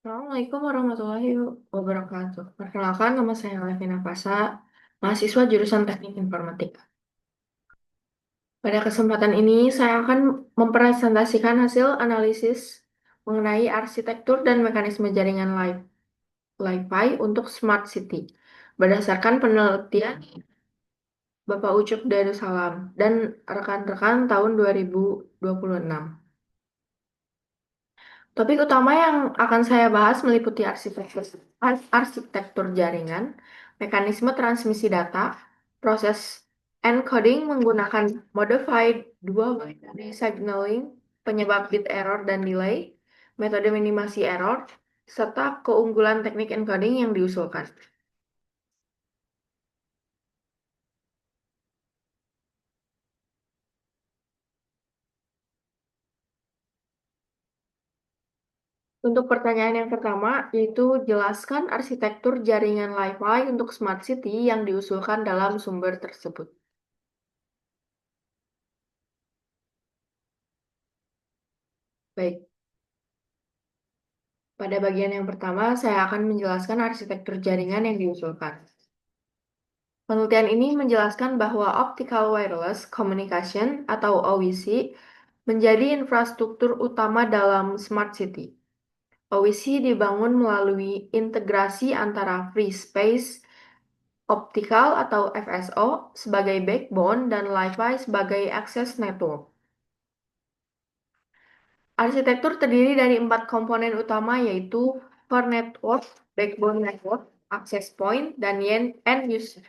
Assalamualaikum warahmatullahi wabarakatuh. Perkenalkan, nama saya Levina Pasa, mahasiswa jurusan Teknik Informatika. Pada kesempatan ini, saya akan mempresentasikan hasil analisis mengenai arsitektur dan mekanisme jaringan Wi-Fi untuk Smart City berdasarkan penelitian Bapak Ucup Darussalam dan rekan-rekan tahun 2026. Topik utama yang akan saya bahas meliputi arsitektur jaringan, mekanisme transmisi data, proses encoding menggunakan modified dual binary signaling, penyebab bit error dan delay, metode minimasi error, serta keunggulan teknik encoding yang diusulkan. Untuk pertanyaan yang pertama, yaitu jelaskan arsitektur jaringan Wi-Fi untuk Smart City yang diusulkan dalam sumber tersebut. Baik, pada bagian yang pertama, saya akan menjelaskan arsitektur jaringan yang diusulkan. Penelitian ini menjelaskan bahwa Optical Wireless Communication atau OWC menjadi infrastruktur utama dalam Smart City. OWC dibangun melalui integrasi antara Free Space Optical atau FSO sebagai backbone dan Wi-Fi sebagai access network. Arsitektur terdiri dari 4 komponen utama yaitu Core Network, Backbone Network, Access Point, dan End User.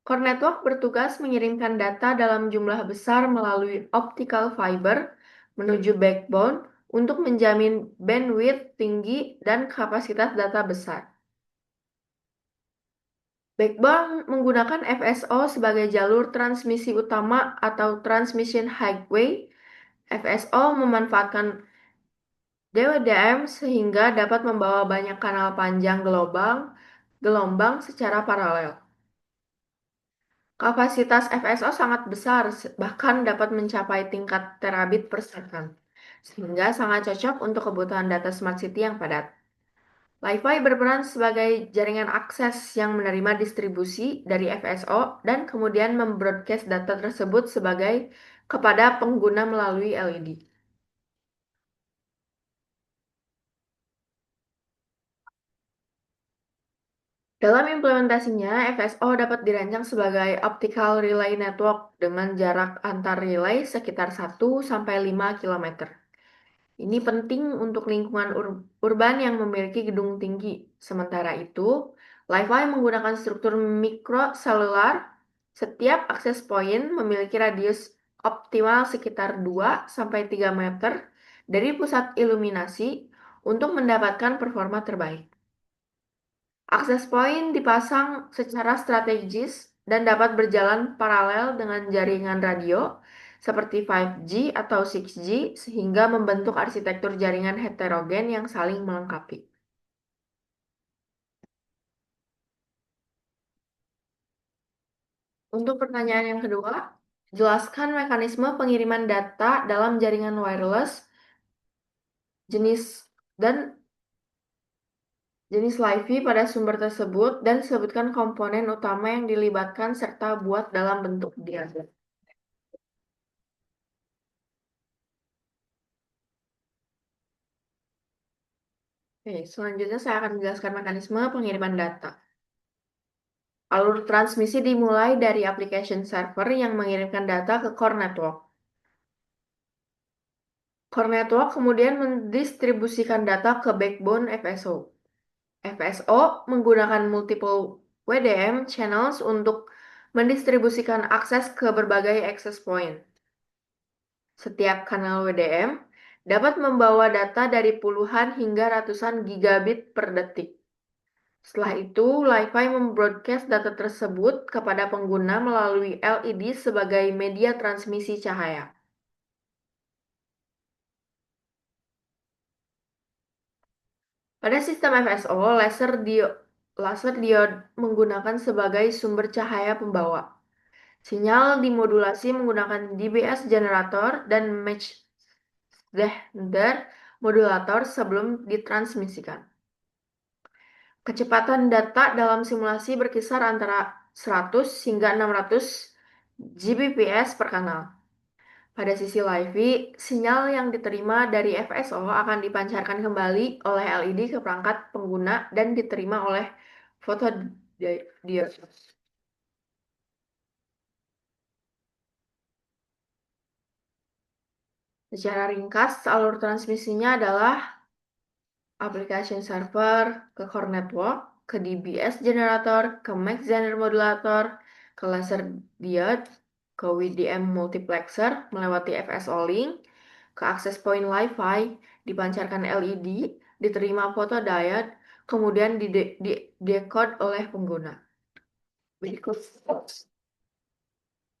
Core Network bertugas mengirimkan data dalam jumlah besar melalui optical fiber menuju backbone untuk menjamin bandwidth tinggi dan kapasitas data besar. Backbone menggunakan FSO sebagai jalur transmisi utama atau Transmission Highway. FSO memanfaatkan DWDM sehingga dapat membawa banyak kanal panjang gelombang secara paralel. Kapasitas FSO sangat besar, bahkan dapat mencapai tingkat terabit per second, sehingga sangat cocok untuk kebutuhan data Smart City yang padat. Wi-Fi berperan sebagai jaringan akses yang menerima distribusi dari FSO dan kemudian membroadcast data tersebut kepada pengguna melalui LED. Dalam implementasinya, FSO dapat dirancang sebagai Optical Relay Network dengan jarak antar relay sekitar 1 sampai 5 km. Ini penting untuk lingkungan urban yang memiliki gedung tinggi. Sementara itu, Wi-Fi menggunakan struktur mikroselular. Setiap akses point memiliki radius optimal sekitar 2 sampai 3 meter dari pusat iluminasi untuk mendapatkan performa terbaik. Akses point dipasang secara strategis dan dapat berjalan paralel dengan jaringan radio seperti 5G atau 6G sehingga membentuk arsitektur jaringan heterogen yang saling melengkapi. Untuk pertanyaan yang kedua, jelaskan mekanisme pengiriman data dalam jaringan wireless jenis dan jenis Wi-Fi pada sumber tersebut dan sebutkan komponen utama yang dilibatkan serta buat dalam bentuk diagram. Oke, selanjutnya saya akan menjelaskan mekanisme pengiriman data. Alur transmisi dimulai dari application server yang mengirimkan data ke core network. Core network kemudian mendistribusikan data ke backbone FSO. FSO menggunakan multiple WDM channels untuk mendistribusikan akses ke berbagai access point. Setiap kanal WDM dapat membawa data dari puluhan hingga ratusan gigabit per detik. Setelah itu, Wi-Fi membroadcast data tersebut kepada pengguna melalui LED sebagai media transmisi cahaya. Pada sistem FSO, laser diode menggunakan sebagai sumber cahaya pembawa. Sinyal dimodulasi menggunakan DBS generator dan matchgether modulator sebelum ditransmisikan. Kecepatan data dalam simulasi berkisar antara 100 hingga 600 Gbps per kanal. Pada sisi LiFi, sinyal yang diterima dari FSO akan dipancarkan kembali oleh LED ke perangkat pengguna dan diterima oleh fotodiode. Secara ringkas, alur transmisinya adalah application server ke core network, ke DBS generator, ke Mach Zehnder modulator, ke laser diode, ke WDM multiplexer melewati FSO link, ke access point Wi-Fi, dipancarkan LED, diterima photodiode, kemudian di decode oleh pengguna. Berikut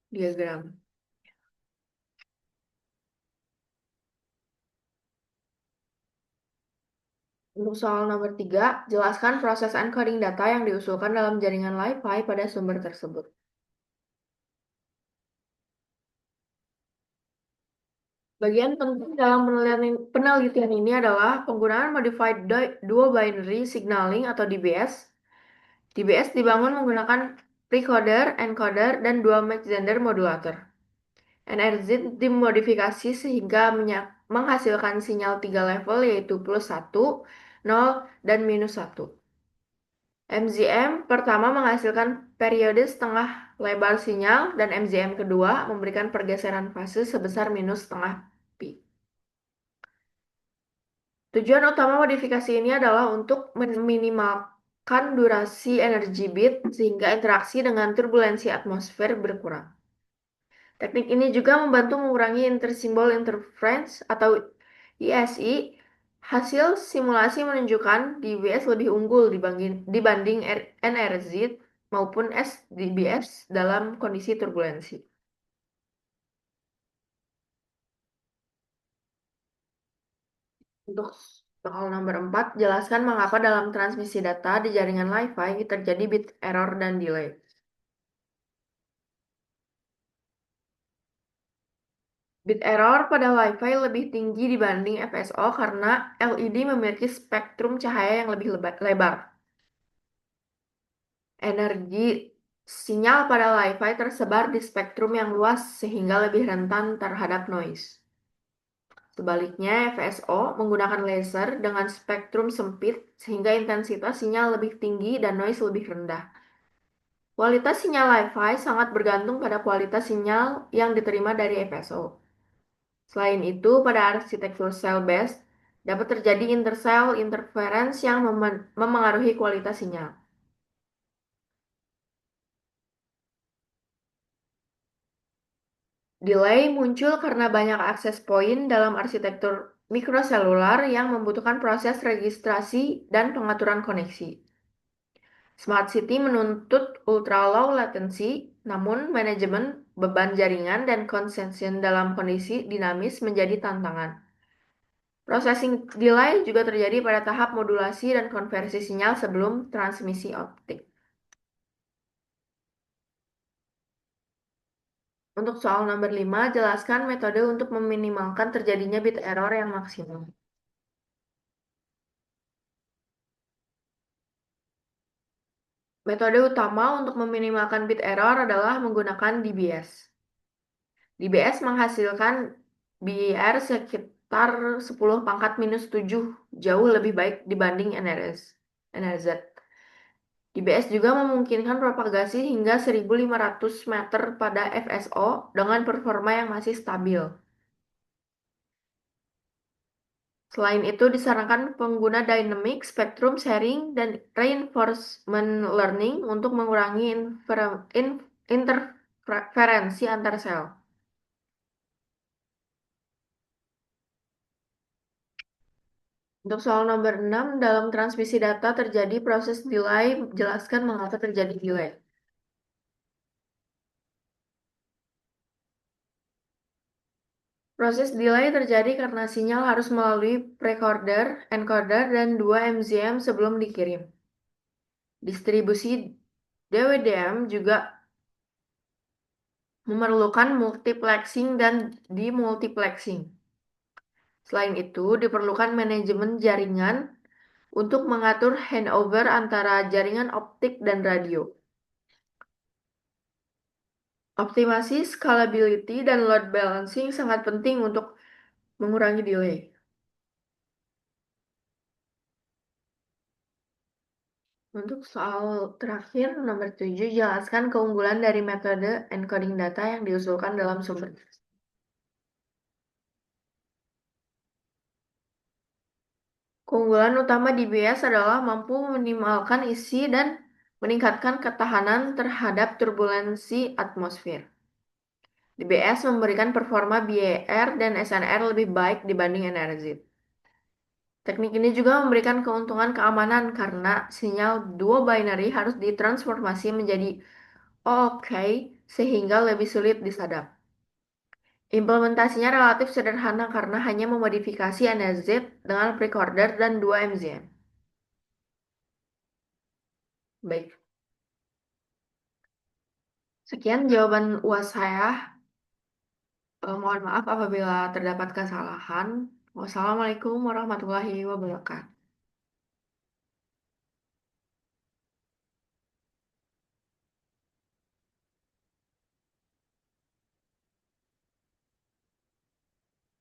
diagram. Untuk soal nomor 3, jelaskan proses encoding data yang diusulkan dalam jaringan Wi-Fi pada sumber tersebut. Bagian penting dalam penelitian ini adalah penggunaan Modified Dual Binary Signaling atau DBS. DBS dibangun menggunakan precoder, encoder, dan dua Mach Zehnder modulator. NRZ dimodifikasi sehingga menghasilkan sinyal 3 level yaitu +1, 0, dan -1. MZM pertama menghasilkan periode setengah lebar sinyal dan MZM kedua memberikan pergeseran fase sebesar -setengah pi. Tujuan utama modifikasi ini adalah untuk meminimalkan durasi energi bit sehingga interaksi dengan turbulensi atmosfer berkurang. Teknik ini juga membantu mengurangi intersimbol interference atau ISI. Hasil simulasi menunjukkan DBS lebih unggul dibanding NRZ maupun SDBS dalam kondisi turbulensi. Untuk soal nomor 4, jelaskan mengapa dalam transmisi data di jaringan Wi-Fi terjadi bit error dan delay. Bit error pada Wi-Fi lebih tinggi dibanding FSO karena LED memiliki spektrum cahaya yang lebih lebar. Energi sinyal pada Wi-Fi tersebar di spektrum yang luas sehingga lebih rentan terhadap noise. Sebaliknya, FSO menggunakan laser dengan spektrum sempit sehingga intensitas sinyal lebih tinggi dan noise lebih rendah. Kualitas sinyal Wi-Fi sangat bergantung pada kualitas sinyal yang diterima dari FSO. Selain itu, pada arsitektur cell-based, dapat terjadi intercell interference yang memengaruhi kualitas sinyal. Delay muncul karena banyak akses point dalam arsitektur mikroselular yang membutuhkan proses registrasi dan pengaturan koneksi. Smart City menuntut ultra low latency, namun manajemen beban jaringan dan congestion dalam kondisi dinamis menjadi tantangan. Processing delay juga terjadi pada tahap modulasi dan konversi sinyal sebelum transmisi optik. Untuk soal nomor 5, jelaskan metode untuk meminimalkan terjadinya bit error yang maksimal. Metode utama untuk meminimalkan bit error adalah menggunakan DBS. DBS menghasilkan BIR sekitar 10 pangkat -7, jauh lebih baik dibanding NRZ. DBS juga memungkinkan propagasi hingga 1.500 meter pada FSO dengan performa yang masih stabil. Selain itu, disarankan pengguna dynamic spectrum sharing dan reinforcement learning untuk mengurangi interferensi antar sel. Untuk soal nomor 6, dalam transmisi data terjadi proses delay. Jelaskan mengapa terjadi delay. Proses delay terjadi karena sinyal harus melalui precoder, encoder, dan 2 MZM sebelum dikirim. Distribusi DWDM juga memerlukan multiplexing dan demultiplexing. Selain itu, diperlukan manajemen jaringan untuk mengatur handover antara jaringan optik dan radio. Optimasi scalability dan load balancing sangat penting untuk mengurangi delay. Untuk soal terakhir, nomor 7, jelaskan keunggulan dari metode encoding data yang diusulkan dalam sumber. Keunggulan utama DBS adalah mampu meminimalkan isi dan meningkatkan ketahanan terhadap turbulensi atmosfer. DBS memberikan performa BAR dan SNR lebih baik dibanding NRZ. Teknik ini juga memberikan keuntungan keamanan karena sinyal duo binary harus ditransformasi menjadi OK sehingga lebih sulit disadap. Implementasinya relatif sederhana karena hanya memodifikasi NRZ dengan precorder dan 2 MZM. Baik, sekian jawaban UAS saya. Mohon maaf apabila terdapat kesalahan. Wassalamualaikum warahmatullahi wabarakatuh.